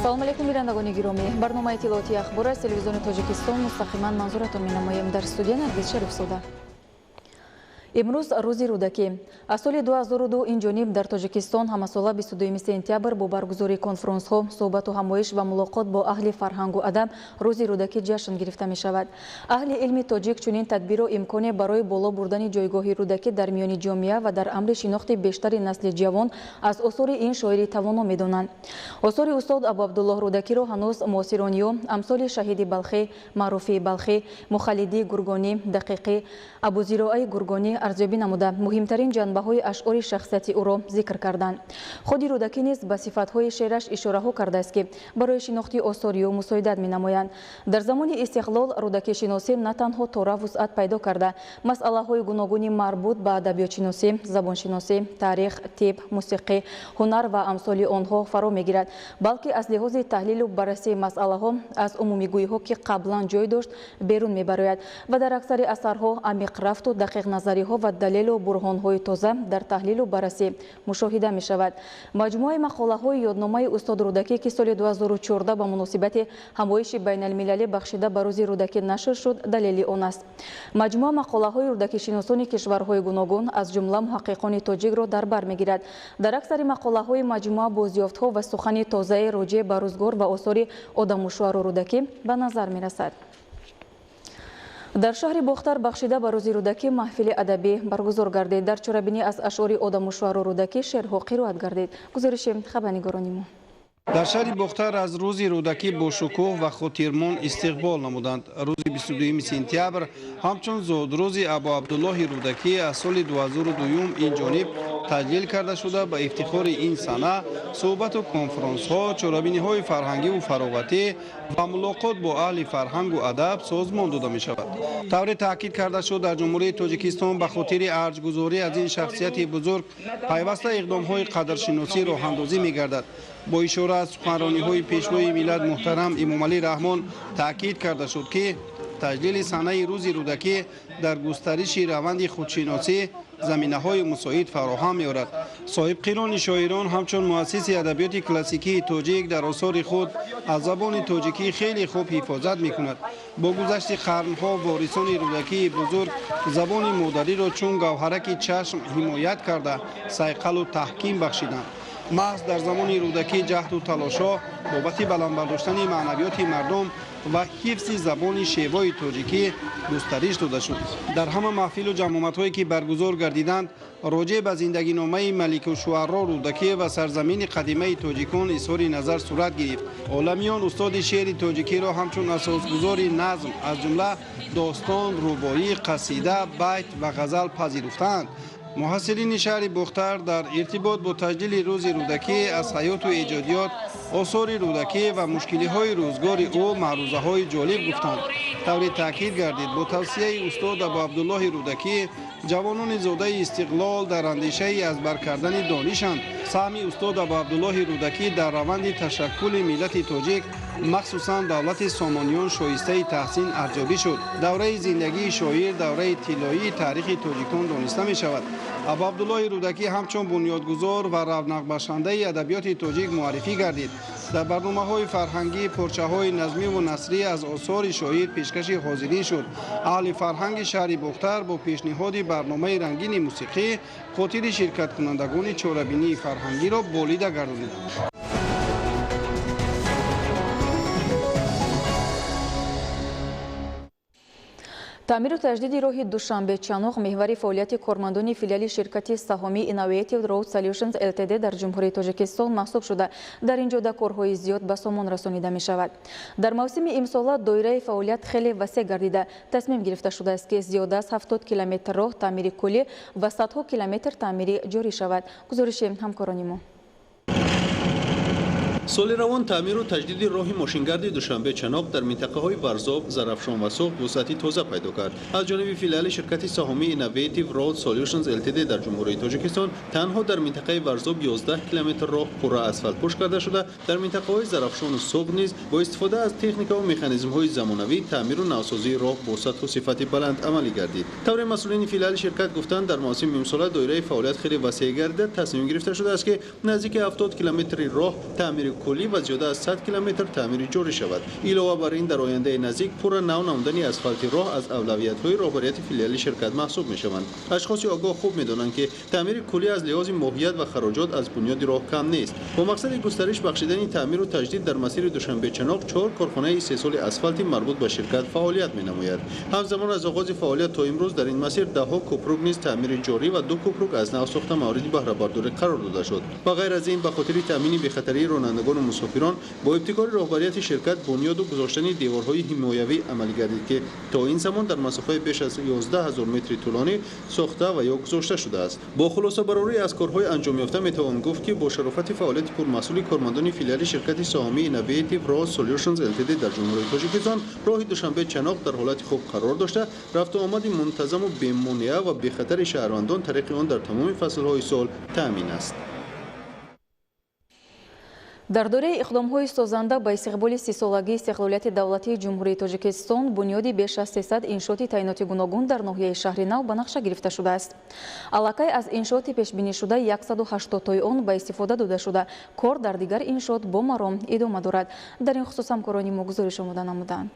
салом алейкум бинандагони гиромӣ. барномаи иттилооти ахбор аз телевизиони тоҷикистон мустақиман манзуратон менамоем. дар студия Наргиз Шарифзода. امروز روز رودکی. از سال 2002 این جانب در تاجیکستان همساله 22 سپتامبر با برگزاری کنفرانس ها، صحبت و همایش و ملاقات با اهل فرهنگ و ادب روز رودکی جشن گرفته می شود. اهل علم تاجیک چنین تدبیر و امکان برای بالا بردن جایگاه رودکی در میان جامعه و در امر شناخت بیشتر نسل جوان از آثار این شاعر توانا می دانند. آثار استاد ابو عبدالله رودکی را هنوز معاصرانی و امثال شهید بلخی، معروفی بلخی، مخلدی گرگانی، دقیقی، ابوزیرای گرگانی ارزیابی نموده مهمترین جنبه‌های اشعار شخصیتی او را ذکر کردند. خود رودکی نیز به صفات‌های شعرش اشاره کرده است که برای شناخت آثاری او مساعدت می‌نمایند. در زمان استقلال رودکی شناسی نه تنها تورا وسعت پیدا کرده، مسائل‌های گوناگونی مربوط به ادبیات شناسی، زبان شناسی، تاریخ، طب، موسیقی، هنر و امثال آنها فرا می‌گیرد، بلکه از لحاظ تحلیل و بررسی مسائل‌ها از عمومی‌گویی‌ها که قبلا جای داشت بیرون می‌براید و در اکثر اثرها عمیق رفت و دقیق نظری‌ها و دلیل و برهان‌های تازه در تحلیل و بررسی مشاهده می شود. مجموعه مقاله‌های یادنامه استاد رودکی که سال 2014 به مناسبت همایش بین المللی بخشیده به روز رودکی نشر شد دلیل آن است. مجموعه مقاله‌های رودکی شناسان کشورهای گوناگون از جمله محققان تاجیک را در بر می‌گیرد. در اکثر مقاله‌های مجموعه بازیافت‌ها و سخن تازه راجع به روزگار و آثار آدم‌الشعر رودکی به نظر می‌رسد. در شهر باختر بخشیده به روز رودکی محفل ادبی برگزار گردید. در چرابینی از اشعار آدم‌الشعر رودکی شعرها قرائت گردید. گزارش خبرنگارانمان. در شهر باختر از روز رودکی با شکوه و خاطرمان استقبال نمودند. روز 22 سپتامبر همچون زادروز ابو عبدالله رودکی از سال 2002 این جانب تجلیل کرده شده. به افتخار این سنه صحبت و کنفرانس ها، چرابینی های فرهنگی و فراغتی و ملاقات با اهل فرهنگ و ادب سازمان داده می شود. طور تاکید کرده شد در جمهوری تاجیکستان به خاطر ارجگذاری از این شخصیت بزرگ پیوسته اقدام های قدرشناسی راه اندازی می گردد. با اشاره از سخنرانی های پیشوای ملت محترم امام علی رحمان تاکید کرده شد که تجلیل سنه روز رودکی در گسترش روند خودشناسی زمینه های مساعد فراهم می آورد. صاحب قران شاعران همچون مؤسس ادبیات کلاسیکی تاجیک در آثار خود از زبان تاجیکی خیلی خوب حفاظت می کند. با گذشت قرنها وارثان رودکی بزرگ زبان مادری را چون گوهرک چشم حمایت کرده صیقل و تحکیم بخشیدند. محض در زمان رودکی جهد و تلاش‌ها بابت بلند برداشتن معنویات مردم و حفظ زبان شیوای تاجیکی گسترش داده شد. در همه محفل و جمعیت‌هایی که برگزار گردیدند راجع به زندگی نامه ملک الشعرا رودکی و سرزمین قدیمه تاجیکان اظهار نظر صورت گرفت. عالمیان استاد شعر تاجیکی را همچون اساسگذار نظم از جمله داستان، رباعی، قصیده، بیت و غزل پذیرفتند. محصلین شهر باختر در ارتباط با تجلیل روز رودکی از حیات و ایجادیات آثار رودکی و مشکلی های روزگار او معروضه های جالب گفتند. طور تاکید گردید با توصیه استاد ابو عبدالله رودکی جوانان زاده استقلال در اندیشه از برکردن دانشند. سهم استاد ابو عبدالله رودکی در روند تشکل ملت تاجیک مخصوصا دولت سامانیان شایسته تحسین ارزیابی شد. دوره زندگی شاعر دوره طلایی تاریخ تاجیکان دانسته می شود. ابو عبدالله رودکی همچون بنیادگذار و رونق بخشنده ادبیات تاجیک معرفی گردید. در برنامه‌های فرهنگی پرچه‌های نظمی و نثری از آثار شاعر پیشکش حاضرین شد. اهل فرهنگ شهر باختر با پیشنهاد برنامه رنگین موسیقی خاطر شرکت کنندگان چهاربینی فرهنگی را بالیده گردانیدند. تعمیر و تجدید راه دوشنبه چانوق محور فعالیت کارمندان فیلیال شرکت سهامی اینوویتیو رود سولوشنز التد در جمهوری تاجیکستان محسوب شده. در این جهت کارهای زیاد به سامان رسانیده می شود. در موسم امسال دایره فعالیت خیلی وسیع گردیده. تصمیم گرفته شده است که زیاده از 70 کیلومتر راه تعمیر کلی و صدها کیلومتر تعمیر جاری شود. گزارش همکارانمان. سال روان تعمیر و تجدید راه ماشینگرد دوشنبه چناق در منطقه های ورزاب، زرافشان و سوق وسعتی تازه پیدا کرد. از جانب فیلیال شرکت سهامی اینوویتیو رود سولوشنز التد در جمهوری تاجیکستان تنها در منطقه ورزاب 11 کیلومتر راه پر اسفالت پوش کرده شده. در منطقه های زرافشان و سوق نیز با استفاده از تکنیک و مکانیزم های زمانوی تعمیر و نوسازی راه با سطح و صفت بلند عملی گردید. طور مسئولین فیلیال شرکت گفتند در موسم امسال دایره فعالیت خیلی وسیع گردیده. تصمیم گرفته شده است که نزدیک 70 کیلومتر راه تعمیر کلی و زیاده از 100 کیلومتر تعمیر جوری شود. علاوه بر این در آینده نزدیک پور نو نمودنی اسفالت راه از اولویت‌های رهبریت فیلیال شرکت محسوب می‌شوند. اشخاص آگاه خوب می‌دانند که تعمیر کلی از لحاظ ماهیت و خراجات از بنیاد راه کم نیست. با مقصد گسترش بخشیدن تعمیر و تجدید در مسیر دوشنبه چناق 4 کارخانه استحصال اسفالت مربوط به شرکت فعالیت می‌نماید. همزمان از آغاز فعالیت تا امروز در این مسیر ده‌ها کوپروک نیز تعمیر جاری و 2 کوپروک از نو ساخته موارد بهره برداری قرار داده شد. و غیر از این به خاطر تامین بی‌خطری رانندگان و مسافران با ابتکار رهبریت شرکت بنیاد و گذاشتن دیوارهای حمایوی عملی گردید که تا این زمان در مسافت بیش از 11000 متر طولانی ساخته و یا گذاشته شده است. با خلاصه برآوری از کارهای انجام یافته میتوان گفت که با شرافت فعالیت پرمسئول کارمندان فیلیال شرکت سهامی اینوویتیو راد سولوشنز التد در جمهوری تاجیکستان راه دوشنبه چناق در حالت خوب قرار داشته رفت و آمد منتظم و بی‌مانع و بی‌خطر شهروندان طریق آن در تمام فصل‌های سال تامین است. در دوره اقدام‌های سازنده به استقبال 30 سالگی استقلالیت دولتی جمهوری تاجیکستان بنیادی بیش از 300 انشاءات تعیناتی گوناگون در ناحیه شهر نو به نقشه گرفته شده است. علاقه از انشاءات پیشبینی شده 180 تای آن به استفاده داده شده. کار در دیگر انشاءات با مرام ادامه دارد. در این خصوص همکاران ما گزارش آماده نمودند.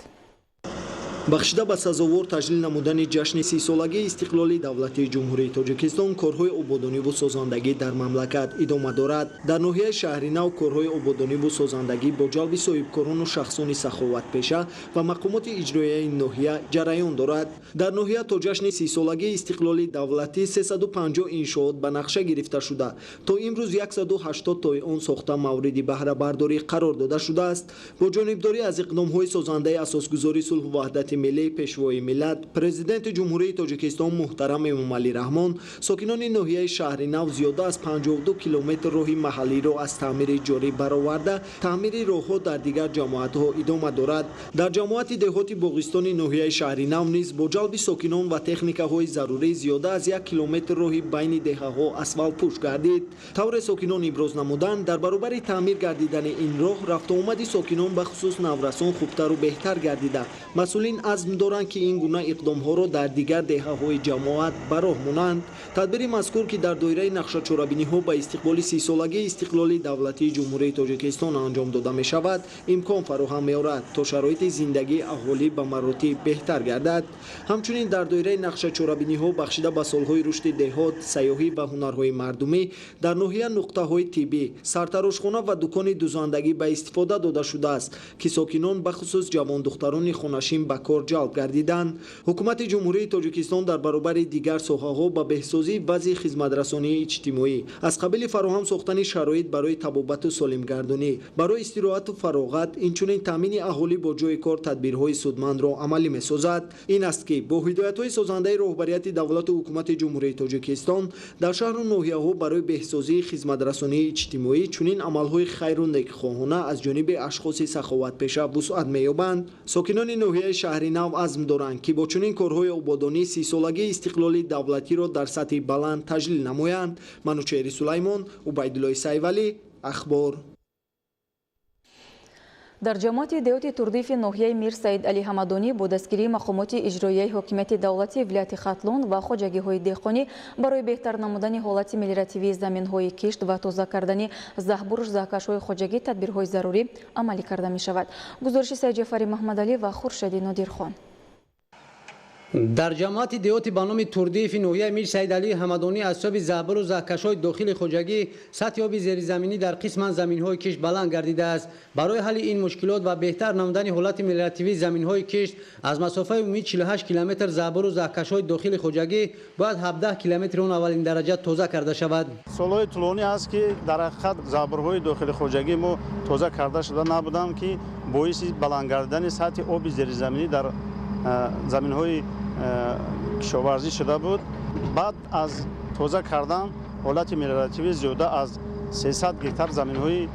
бахшида ба сазовор таҷлил намудани ҷашни 30 солагии истиқлоли давлати ҷумҳурии тоҷикистон корҳои ободониву созандагӣ дар мамлакат идома дорад. дар ноҳияи шаҳри нав корҳои ободониву созандагӣ бо ҷалби соҳибкорону шахсони саховатпеша ва мақомоти иҷроияи ноҳия ҷараён дорад. дар ноҳия то ҷашни 30 солагии истиқлоли давлатӣ 350 иншоот ба нақша гирифта шуда то имрӯз 180 тои он сохта мавриди баҳрабардорӣ қарор дода шудааст. бо ҷонибдорӣ аз иқдомҳои созандаи асосгузори сулҳу ваҳдати миллии пешвои миллат президенти ҷумҳурии тоҷикистон муҳтарам эмомалӣ раҳмон сокинони ноҳияи шаҳри нав зиёда аз 52 километр роҳи маҳаллиро аз таъмири ҷорӣ бароварда таъмири роҳҳо дар дигар ҷамоатҳо идома дорад. дар ҷамоати деҳоти боғистони ноҳияи шаҳри нав низ бо ҷалби сокинон ва техникаҳои зарурӣ зиёда аз 1 километр роҳи байни деҳаҳо асфалтпӯш гардид. тавре сокинон иброз намуданд дар баробари таъмир гардидани ин роҳ рафтуомади сокинон ба хусус наврасон хубтару беҳтар гардида масъулин азм доранд ки ин гуна иқдомҳоро дар дигар деҳаҳои ҷамоат ба роҳ монанд. тадбири мазкур ки дар доираи нақшачорабиниҳо ба истиқболи 30 солагии истиқлоли давлатии ҷумҳурии тоҷикистон анҷом дода мешавад имкон фароҳам меорад то шароити зиндагии аҳолӣ ба маротиб беҳтар гардад. ҳамчунин дар доираи нақшачорабиниҳо бахшида ба солҳои рушди деҳот сайёҳӣ ва ҳунарҳои мардумӣ дар ноҳия нуқтаҳои тиббӣ сартарошхона ва дукони дузандагӣ ба истифода дода шудааст ки сокинон бахусус ҷавондухтарони хонашин ба кор ҷалб гардиданд. ҳукумати ҷумҳурии тоҷикистон дар баробари дигар соҳаҳо ба беҳсозии вазъи хизматрасонии иҷтимоӣ аз қабили фароҳам сохтани шароит барои табобату солимгардонӣ барои истироҳату фароғат инчунин таъмини аҳолӣ бо ҷои кор тадбирҳои судмандро амалӣ месозад. ин аст ки бо ҳидоятҳои созандаи роҳбарияти давлату ҳукумати ҷумҳурии тоҷикистон дар шаҳру ноҳияҳо барои беҳсозии хизматрасонии иҷтимоӣ чунин амалҳои хайру некхоҳона аз ҷониби ашхоси саховатпеша вусъат меёбанд. сокинони ноҳияи шаҳри нав азм доранд ки бо чунин корҳои ободонӣ 30 солагии истиқлоли давлатиро дар сатҳи баланд таҷлил намоянд. манучери сулаймон, убайдуллои сайвалӣ, ахбор. در جماعت دیوتی تردیف ناحیه میر سعید علی حمدانی با دستگیری مقامات اجرایی حکومت دولتی ولایت خاتلون و خوجگی های دهقانی برای بهتر نمودن حالت ملیراتیوی زمین های کشت و تازه کردن زهبور زاکش های خوجگی تدبیرهای ضروری عملی کرده می شود. گزارش سید جعفری محمد علی و خورشید نادرخان. در جماعت دیوتی به نام تردیف ناحیه میر سعید علی حمدانی اصحاب زهبر و زاکش‌های داخل خوجگی سطح آب زیرزمینی در قسم زمین‌های کشت بلند گردیده است. برای حل این مشکلات و بهتر نمودن حالت ملیراتیوی زمین‌های کشت از مسافت عمومی 48 کیلومتر زهبر و زاکش‌های داخل خوجگی باید 17 کیلومتر اون اولین درجه تازه کرده شود. سال‌های طولانی است که در خط زهبرهای داخل خوجگی ما تازه کرده شده نبودند که باعث بلند گردیدن سطح آب زیرزمینی در زمین‌های کشاورزی شده بود. بعد از تازه کردن حالت ملیراتیوی زیاده از 300 گیتار زمین‌های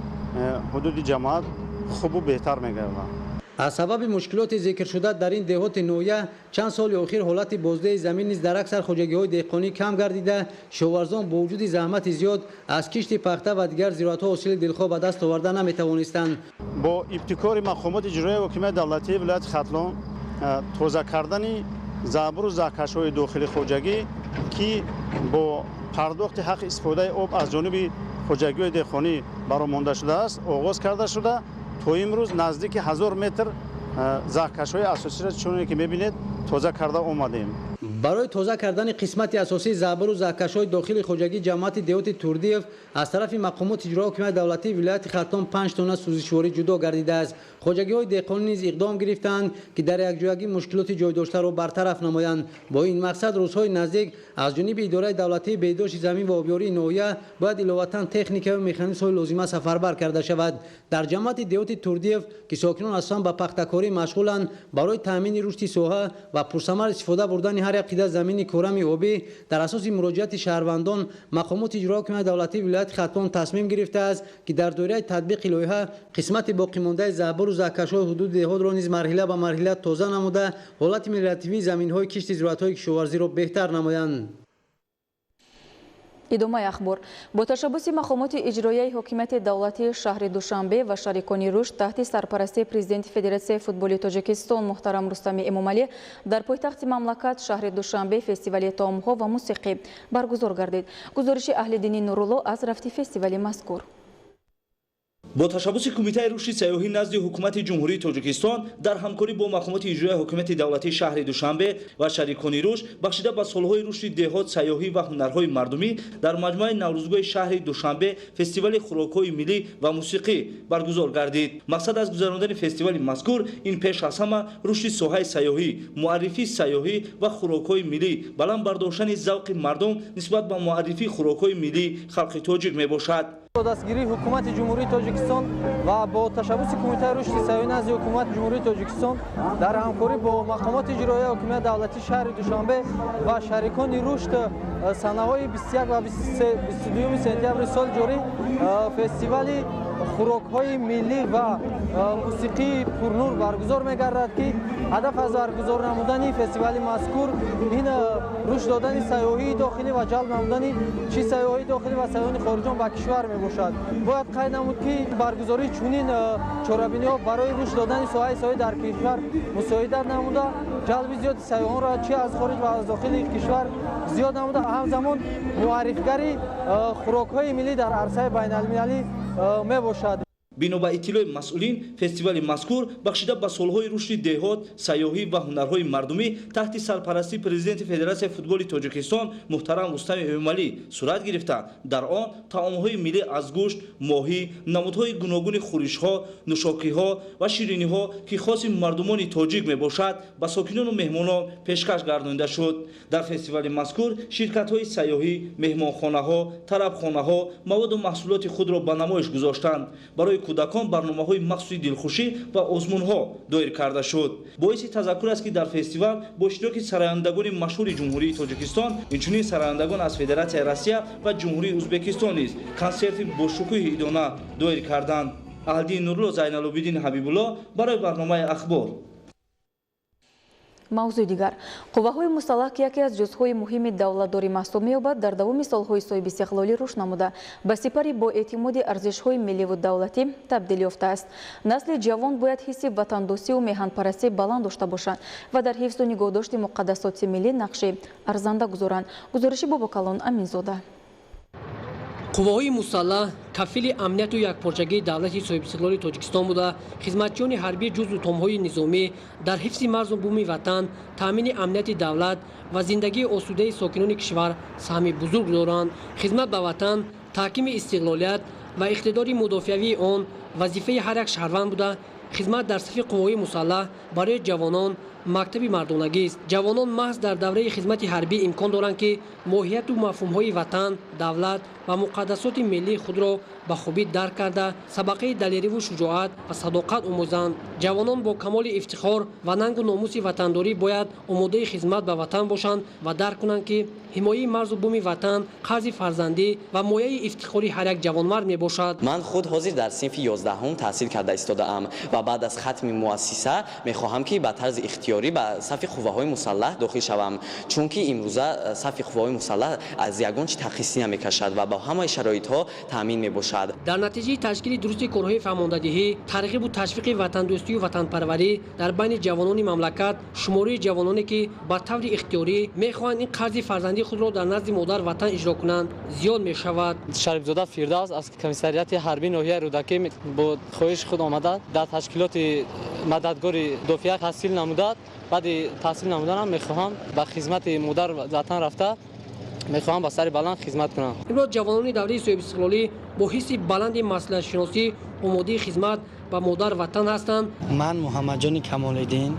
حدود جماعت خوب و بهتر می‌گردند. از سبب مشکلات ذکر شده در این دهات نوعیه چند سال اخیر حالت بازده زمین نیز در اکثر خوجگی‌های دهقانی کم گردیده. شاورزان با وجود زحمت زیاد از کشت پخته و دیگر زراعت‌ها حاصل دلخواه به دست آورده نمی‌توانستند. با ابتکار مقامات اجرایی حکومت دولتی ولایت خاتلون تازه کردن زهبر و زاکش های داخل خوجگی که با پرداخت حق استفاده آب از جانب خوجگی دهخانی برآمده شده است آغاز کرده شده تا امروز نزدیک 1000 متر زاهکش‌های اساسی را چون که می‌بینید تازه کرده اومدیم. برای تازه کردن قسمت اساسی زعبر و زاهکش‌های داخل خوجگی جماعت دیوت توردیف از طرف مقامات اجرایی حکومت دولتی ولایت خرطوم 5 تن سوزشواری جدا گردیده است. خوجگی‌های دهقانی نیز اقدام گرفتند که در یکجایی مشکلات جای داشته را برطرف نمایند. با این مقصد روزهای نزدیک از جانب اداره دولتی بهداشت زمین و آبیاری ناحیه باید علاوه تکنیک و مکانیزم‌های لازمه سفربر کرده شود. در جماعت دیوت توردیف که ساکنان اصلا به پخته‌کاری مشغولند برای تامین رشد ساحه و پرثمر استفاده بردن هر عقیده زمین کرم آبی در اساس مراجعت شهروندان مقامات اجرایی حکومت دولتی ولایت خرطوم تصمیم گرفته است که در دوره تطبیق لایحه قسمت باقی مانده زعبر و زاهکش‌های حدود دهات را نیز مرحله به مرحله تازه نموده حالت ملیتوی زمین‌های کشت زراعت‌های کشاورزی را بهتر نمایند. ادامه اخبار با تشبث مقامات اجرایی حکومت دولتی شهر دوشنبه و شریکان رشد تحت سرپرستی پرزیدنت فدراسیون فوتبال تاجیکستان محترم رستم امامعلی در پایتخت مملکت شهر دوشنبه فستیوال طعام‌ها و موسیقی برگزار گردید. گزارش اهل دینی نورالله از رفت فستیوال مذکور. با تشبث کمیته رشد سیاحی نزد حکومت جمهوری تاجیکستان در همکاری با مقامات اجرایی حکومت دولتی شهر دوشنبه و شریکان رشد بخشیده به سالهای رشد دهات سیاحی و هنرهای مردمی در مجمع نوروزگاه شهر دوشنبه فستیوال خوراک‌های ملی و موسیقی برگزار گردید. مقصد از گذراندن فستیوال مذکور این پیش از همه رشد ساحه سیاحی، معرفی سیاحی و خوراک‌های ملی، بلند برداشتن ذوق مردم نسبت به معرفی خوراک‌های ملی خلق تاجیک میباشد. با دستگیری حکومت جمهوری تاجیکستان و با تشبث کمیته رشد سیاحی نزد حکومت جمهوری تاجیکستان در همکاری با مقامات اجرایی حکومت دولتی شهر دوشنبه و شریکان رشد سنه‌های 21 و 22 سپتامبر سال جاری فستیوال خوراک‌های ملی و موسیقی پرنور برگزار می‌گردد که هدف از برگزار نمودن فستیوال مذکور این رشد دادن سیاحی داخلی و جلب نمودن چی سیاحی داخلی و سیاحان خارجی به کشور میباشد. باید قید نمود که برگزاری چنین چاره‌بینی‌ها برای رشد دادن ساحه سیاحی در کشور مساعدت نموده جلب زیاد سیاحان را چی از خارج و از داخل کشور زیاد نموده همزمان معرفی‌گری خوراک‌های ملی در عرصه بین‌المللی میباشد. بنا به اطلاع مسئولین فستیوال مذکور بخشیده به سالهای رشد دهات سیاحی و هنرهای مردمی تحت سرپرستی پرزیدنت فدراسیون فوتبال تاجیکستان محترم رستم امامعلی صورت گرفته. در آن طعام‌های ملی از گوشت، ماهی، نمودهای گوناگون خورش‌ها، نوشاکی‌ها و شیرینی‌ها که خاص مردمان تاجیک میباشد به ساکنان و مهمانان پیشکش گردانده شد. در فستیوال مذکور شرکت‌های سیاحی، مهمانخانه‌ها، طربخانه‌ها مواد و محصولات خود را به نمایش گذاشتند. برای کودکان برنامه‌های مخصوص دلخوشی و آزمون‌ها دایر کرده شد. باعث تذکر است که در فستیوال با اشتراک سرایندگان مشهور جمهوری تاجیکستان اینچنین سرایندگان از فدراسیون روسیه و جمهوری ازبکستان نیز کنسرت با شکوه ایدانه دایر کردند. اهلدین نورالله زینالعابدین حبیب‌الله برای برنامه اخبار. موضوع دیگر قوه‌های مسلح که یکی از جزءهای مهم دولتداری محسوب می‌یابد در دوام سال‌های صاحب استقلالی رشد نموده به سپری با اعتماد ارزش‌های ملی و دولتی تبدیل یافته است. نسل جوان باید حس وطن‌دوستی و میهن‌پرستی بلند داشته باشند و در حفظ و نگهداشت مقدسات ملی نقش ارزنده گذارند. گزارش باباکالون امینزاده. قوه‌های مسلح کفیل امنیت و یکپارچگی دولت صاحب استقلال تاجیکستان بوده خدمتچیان حربی جزو طام‌های نظامی در حفظ مرز و بوم وطن تامین امنیت دولت و زندگی آسوده ساکنان کشور سهمی بزرگ دارند. خدمت به وطن تحکیم استقلالیت و اقتدار مدافعی آن وظیفه هر یک شهروند بوده. خدمت در صف قوه‌های مسلح برای جوانان مکتب مردانگی است. جوانان محض در دوره خدمت حربی امکان دارند که ماهیت و مفهوم‌های وطن، دولت و مقدسات ملی خود را به خوبی درک کرده سابقه دلیری و شجاعت و صداقت آموزند. جوانان با کمال افتخار و ننگ و ناموس وطنداری باید آماده خدمت به وطن باشند و درک کنند که حمایت مرز و بوم وطن قرض فرزندی و مایه افتخاری هر یک جوانمرد می باشد. من خود حاضر در صنف 11 تحصیل کرده ایستاده‌ام و بعد از ختم مؤسسه می‌خواهم که به طرز اختیاری به صف قوه‌های مسلح داخل شوم، چون که امروزه صف قوه‌های مسلح از یگان چیز تخصیصی نمی‌کشد و با همه شرایط‌ها تامین می‌باشد мебошад. дар натиҷаи ташкили дурусти корҳои фаҳмондадиҳӣ тарғибу ташвиқи ватандӯстию ватанпарварӣ дар байни ҷавонони мамлакат шумораи ҷавононе ки ба таври ихтиёрӣ мехоҳанд ин қарзи фарзандии худро дар назди модар ватан иҷро кунанд зиёд мешавад. шарифзода фирдавс аз комиссарияти ҳарбии ноҳияи рӯдакӣ бо хоҳиши худ омада дар ташкилоти мададгори дофия таҳсил намудад. баъди таҳсил намуданам мехоҳам ба хизмати модар ватан рафта мехоҳам ба сари баланд хизмат кунам. имрӯз ҷавонони давраи соҳиби истиқлолӣ бо ҳисси баланди маслиҳатшиносӣ омодаи хизмат ба модар ватан ҳастанд. ман муҳаммаҷони камолиддин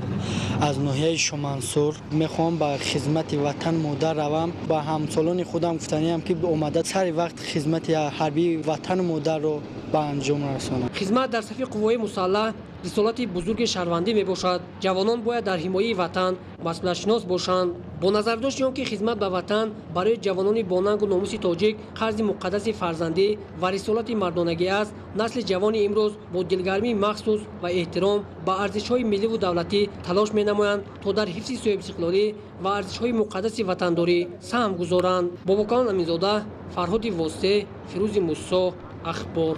аз ноҳияи шомансур мехоҳам ба хизмати ватан модар равам. ба ҳамсолони худам гуфтаниам ки омада сари вақт хизмати ҳарбии ватану модарро ба анҷом расонам. хизмат дар сафи қувваҳои мусаллаҳ рисолати бузурги шаҳрвандӣ мебошад. ҷавонон бояд дар ҳимояи ватан масъулиятшинос бошанд. бо назардошти он ки хизмат ба ватан барои ҷавонони бонангу номуси тоҷик қарзи муқаддаси фарзандӣ ва рисолати мардонагӣ аст, насли ҷавони имрӯз бо дилгармии махсус ва эҳтиром ба арзишҳои милливу давлатӣ талош менамоянд то дар ҳифзи соҳибистиқлолӣ ва арзишҳои муқаддаси ватандорӣ саҳм гузоранд. бобокалон аминзода, фарҳоди восте, фирӯзи муссо, ахбор.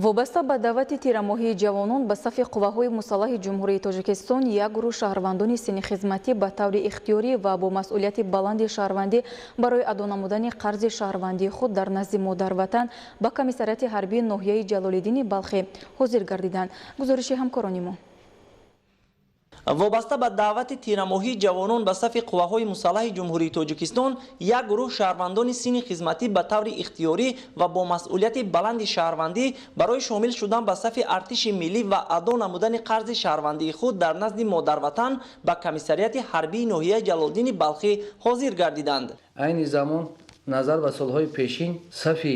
вобаста ба даъвати тирамоҳии ҷавонон ба сафи қувваҳои мусаллаҳи ҷумҳурии тоҷикистон як гурӯҳ шаҳрвандони синни хизматӣ ба таври ихтиёрӣ ва бо масъулияти баланди шаҳрвандӣ барои адо намудани қарзи шаҳрвандии худ дар назди модарватан ба комиссарияти ҳарбии ноҳияи ҷалолиддини балхӣ ҳозир гардиданд. гузориши ҳамкорони мо. вобаста ба даъвати тирамоҳии ҷавонон ба сафи қувваҳои мусаллаҳи ҷумҳурии тоҷикистон як гурӯҳ шаҳрвандони синни хизматӣ ба таври ихтиёрӣ ва бо масъулияти баланди шаҳрвандӣ барои шомил шудан ба сафи артиши миллӣ ва адо намудани қарзи шаҳрвандии худ дар назди модарватан ба комиссарияти ҳарбии ноҳияи ҷалолиддини балхӣ ҳозир гардиданд. айни замон назар ба солҳои пешин сафи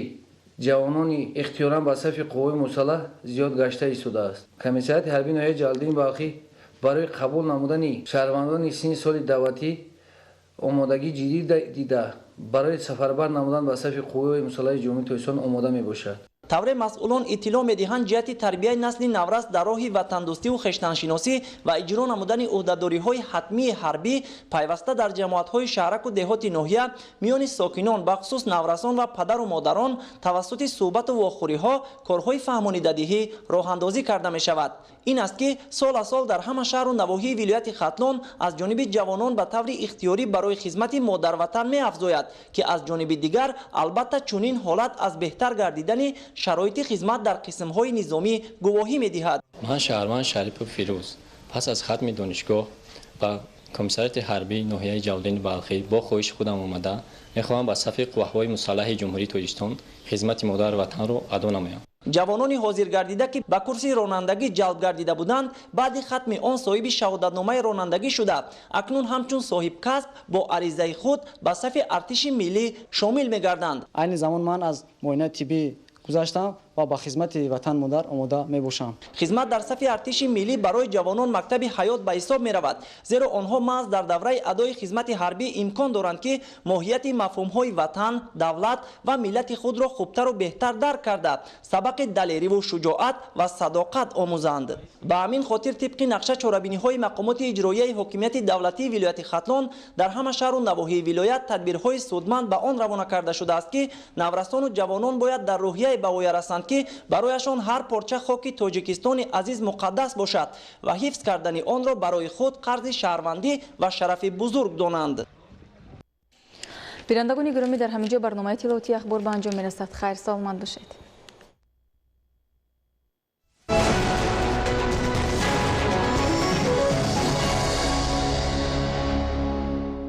ҷавонони ихтиёран ба сафи қувваҳои мусаллаҳ зиёд гашта истодааст. комиссарияти ҳарбии ноҳияи ҷалолиддини балхӣ барои қабул намудани шаҳрвандони синни соли даъватӣ омодагӣ ҷиддӣ дида барои сафарбар намудан ба сафи қувваҳои мусаллаҳи ҷумҳурии тоҷикистон омода мебошад. тавре масъулон иттилоъ медиҳанд ҷиҳати тарбияи насли наврас дар роҳи ватандӯстиву хештаншиносӣ ва иҷро намудани ӯҳдадориҳои ҳатмии ҳарбӣ пайваста дар ҷамоатҳои шаҳраку деҳоти ноҳия миёни сокинон бахусус наврасон ва падару модарон тавассути суҳбату вохӯриҳо корҳои фаҳмонидадиҳӣ роҳандозӣ карда мешавад. ин аст ки сол аз сол дар ҳама шаҳру навоҳии вилояти хатлон аз ҷониби ҷавонон ба таври ихтиёрӣ барои хизмати модарватан меафзояд ки аз ҷониби дигар албатта чунин ҳолат аз беҳтар гардидани шароити хизмат дар қисмҳои низомӣ гувоҳӣ медиҳад. ман шаҳрванд Шарипов Фирӯз пас аз хатми донишгоҳ ба комиссарияти ҳарбии ноҳияи ҷалолиддини балхӣ бо хоҳиши худам омада мехоҳам ба сафи қувваҳои мусаллаҳи ҷумҳурии тоҷикистон хизмати модар ватанро адо намоям. ҷавонони ҳозиргардида ки ба курсии ронандагӣ ҷалб гардида буданд баъди хатми он соҳиби шаҳодатномаи ронандагӣ шуда акнун ҳамчун соҳибкасб бо аризаи худ ба сафи артиши миллӣ шомил мегарданд. айни замон ман аз муоинаи тиббӣ гузаштам ва ба хизмати ватан модар омода мебошам. хизмат дар сафи артиши миллӣ барои ҷавонон мактаби ҳаёт ба ҳисоб меравад, зеро онҳо маҳз дар давраи адои хизмати ҳарбӣ имкон доранд ки моҳияти мафҳумҳои ватан, давлат ва миллати худро хубтару беҳтар дарк карда сабақи далериву шуҷоат ва садоқат омӯзанд. ба ҳамин хотир тибқи нақша чорабиниҳои мақомоти иҷроияи ҳокимияти давлатии вилояти хатлон дар ҳама шаҳру навоҳии вилоят тадбирҳои судманд ба он равона карда шудааст ки наврасону ҷавонон бояд дар рӯҳияе ба воя расанд ки барояшон ҳар порча хоки тоҷикистони азиз муқаддас бошад ва ҳифз кардани онро барои худ қарзи шаҳрвандӣ ва шарафи бузург донанд. бинандагони гиромӣ, дар ҳаминҷо барномаи иттилоотии ахбор ба анҷом мерасад. хайр, саломат бошед.